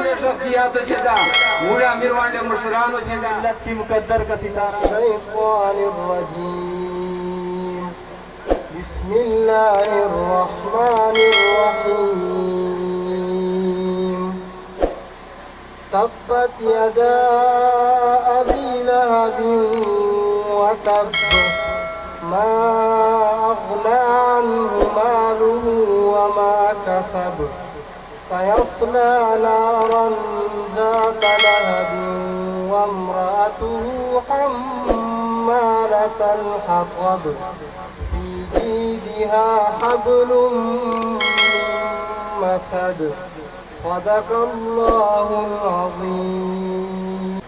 मुड़े शख्सियात चेदा मुड़े अमीर वांडे मुशरानो चेदा मिल्लत की मुकद्दर का सितारा शैतानिर रजीम बिस्मिल्लाहिर रहमानिर रहीम तब्बत यदा अबी लहब व तब मा अग़ना अन्हु मालुहु व मा कसब سيصلى نارا ذات لهب وامرأته حمالة الحطب في جيدها حبل من مسد صدق الله العظيم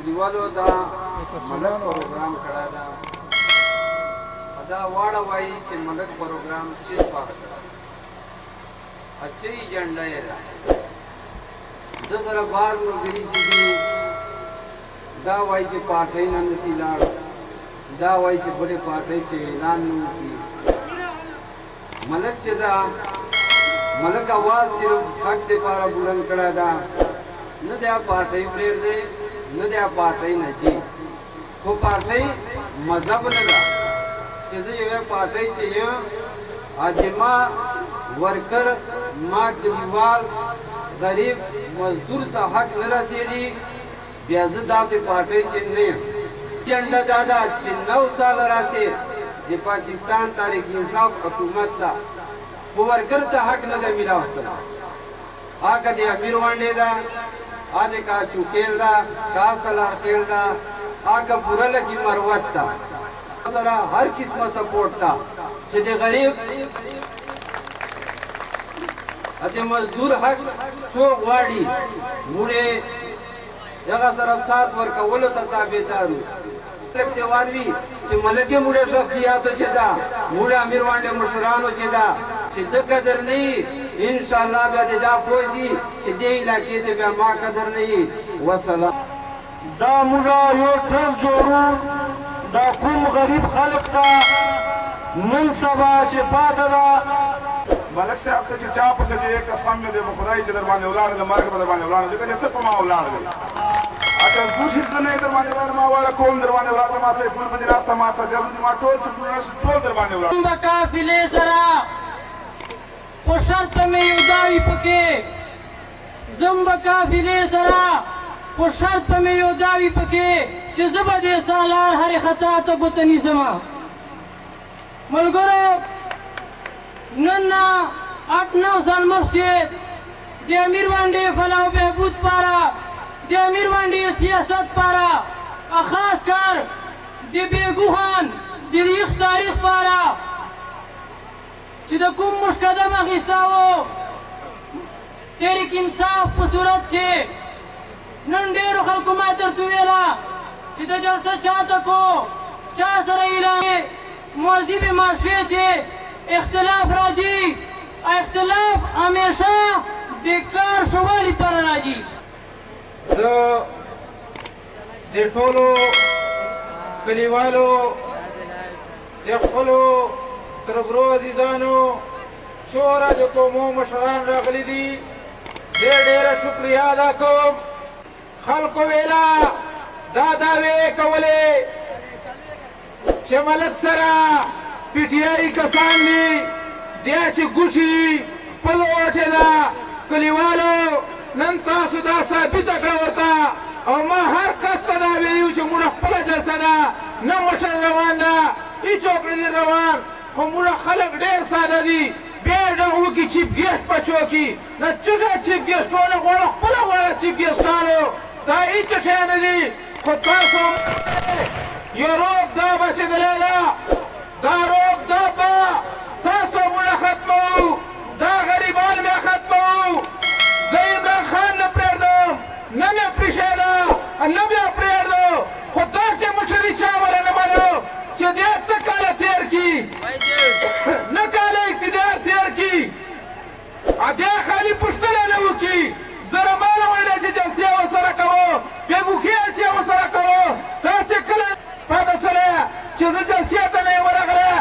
दिवालो दा मलक प्रोग्राम करा दा अदा वाड़ा वाई चे मलक प्रोग्राम चीज पार अच्छे ही झंडा है जरा बार मुगरी जी दा वाई चे पाठे नंद सिलाड़ दा वाई चे बड़े पाठे चे नानू की मलक से दा मलक आवाज सिर्फ हक दे पारा बुलंद करा दा न दे पाठे प्रेर दे न दे पाठे न जी वो पाठे मजहब लगा चीज़ ये पाठे चाहिए आदिमा वर्कर माँ गरीबाल गरीब मजदूर का हक न रसीडी ब्याजदा से पाटे चिन्ने झंडा दादा 9 साल रासे ये पाकिस्तान तारीख इंसाफ हुकूमत का वो वर्कर का हक न दे मिला उसला आका दे अमीर वांडे दा आदे का चुकेल दा का सलार खेल दा आका पूरा लगी मरवत ता तरा हर किस्म सपोर्ट ता सीधे गरीब अते मजदूर हक चो वाड़ी मुड़े जगह सरा साथ वर का वलो तता बेतारू लगते वारवी चे मलके मुड़े शख्सियात चेदा मुड़े अमीर वांडे मुशरानो चेदा सिद्ध कदर नहीं इंशाअल्लाह बेदे दा पोजी सिद्धे इलाके से बे मा कदर नहीं वसला दा मुजा यो ठस जोरू दा कुम गरीब खल्क का मन सबा चे पादरा मलक से आपसे चाप से एक सामने दे खुदाई के दरबार में औलाद ने मार के दरबार में औलाद जो कहते तप मा औलाद ने अच्छा पूछी सुने दरबार में मा वाला कौन दरबार में औलाद मा से फूल बदी रास्ता मा था जब मा टोल दरबार में औलाद काफिले सरा ओ शर्त में युदाई पके जंब काफिले सरा ओ शर्त में युदाई पके चजबदे सालार हर खता तो गुतनी समा मलगरो नन्ना 8-9 साल मकसद दे अमीर वांडे फलाह बहबूद पारा दे अमीर वांडे सियासत पारा खास कर दे बेगुहान दे रिख तारीख पारा चिदा कुम मुश्कदम अखिस्तावो तेरी इंसाफ पसूरत छे नंडेरो खल्कु मातर तुवेला चिदा जलसा चाहता को चाह सर इलाके मौजिब माशरे छे इख्तिलाफ राजी इख्तिलाफ हमेशा दिक्कार शुवाली पर राजी जो देखोलो कलीवालो देखोलो तरबरो अजीजानो शोरा जो को मो मशरान रगली दी डेरा शुक्रिया अदा को खल्को वेला दादा वे कवले चमलक सरा पीटीआई कसानी देश गुशी पलोटेदा कलीवालो नंता सुदासा बितकड़ा होता और मां हर कस्ता दा वेरी उच मुड़ा पला जलसदा न मशर रवाना ई चौकड़ी रवान को मुड़ा खलक ढेर सादा दी बेड़ा हो की चीफ गेस्ट पछो की न चुका चीफ गेस्ट होने वाला पला वाला चीफ गेस्ट आलो ता ई चशेन दी को तासो यूरोप दा बचे दलाला दारोग दाबा तासो मुड़ा खत्मो दा गरीबान में खत्मो ज़ईमरान खान ने प्रेरदम नमे प्रिशेदा नमे प्रेरदो खुदा से मुशरी चावला न मानो चदियात तकाला तेर की न काले इक्तिदार तेर की आदिया खाली पुश्तला न की जरा माला वाले से जलसिया वसरा करो बेगु खेल से वसरा करो तासे कला पादा सले चीज़ जलसिया तो नहीं वरा करे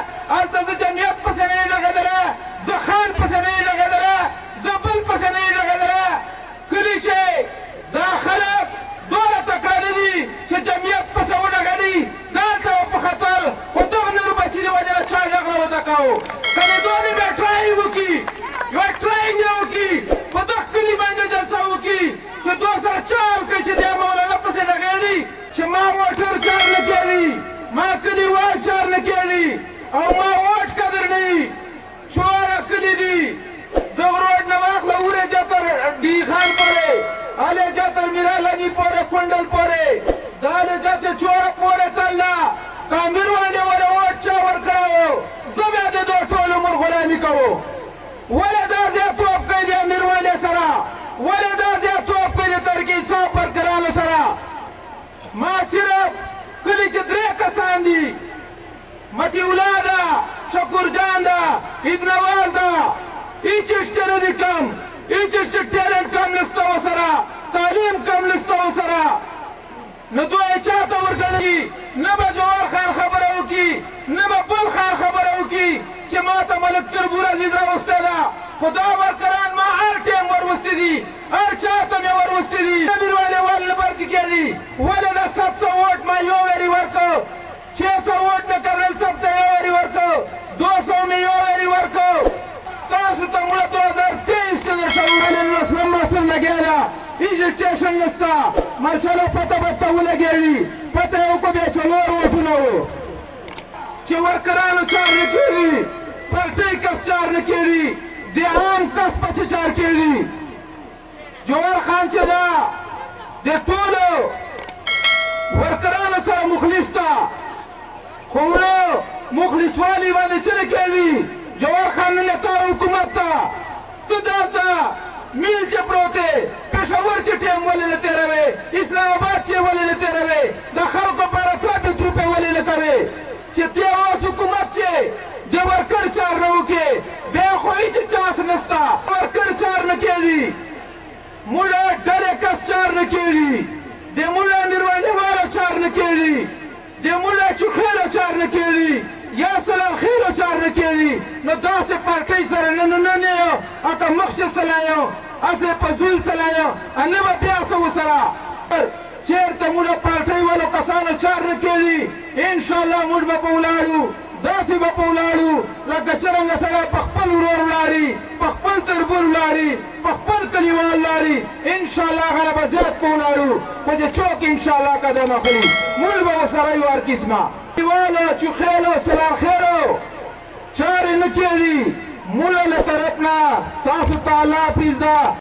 لطی اولاد دا شکر جان دا عید نواز دا ایچ اشتر دی کم ایچ اشتر ٹیلنٹ کم لستا و سرا تعلیم کم لستا و سرا ندوی چاہتا ورگلگی نبا جوار خان خبرو کی نبا بل خان خبرو کی چه ماتا ملک تربور عزیز را وسته دا خدا ورکران ما هر ٹیم ور دی هر چاہتا میں ور دی نبیر والے والے برتی کے دی والے دا 700 ووٹ ما یو ویری ورکو 600 ووٹ میں کرنل سب تا یو ویری ورکو 200 میں یو ویری ورکو تاسو تا ملا 2023 چدر شوال الاسلام محتر لگیا دا ایج اسٹیشن نستا مال چلو پتا بتا ہو لگیوی پتا یو کو بے چلور ووٹو نو چه ورکرانو چار نکیوی پارٹی کس چار نکیوی دی عام کس پچ چار کیوی جوار خان چه دا دی طولو ورکرانو سر مخلص تا خورو مخلص والی بانده چه نکیوی جوار خان نتار حکومت تا تو داتا میل چه پروتے پیشاور چه ٹیم والی لتے روے اسلام آباد چه والی لتے روے دا خلقو پارا ترابی تروپے والی لتے روے چه تیواز حکومت چه دی ورکر چار نو کے بے خوئی چه چانس نستا ورکر چار نکیلی مولا ڈرے کس چار نکیلی دی مولا نروانی والا چار نکیلی دی مولا چخیلو چار نکیلی یا سلام خیلو چار نکیلی نو دا سے پارٹی سر ننننیو اکا مخش سلایو اسے پزول سلایو انبا پیاسو سرا چیر تا مولا پارٹی والو کسانو چار نکیلی انشاءاللہ موڑ با پولاڑو داسی با پولاڑو لکا چرنگا سڑا پخپل ورور لاری پخپل تربور لاری پخپل کلیوال لاری انشاءاللہ غلبا زیاد پولاڑو پجے چوک انشاءاللہ کا دے مخلی موڑ با سرائیو ہر کسما کلیوالو چخیلو سلام خیرو چار نکیلی مولا لطرفنا تاسو تعالی پیزدا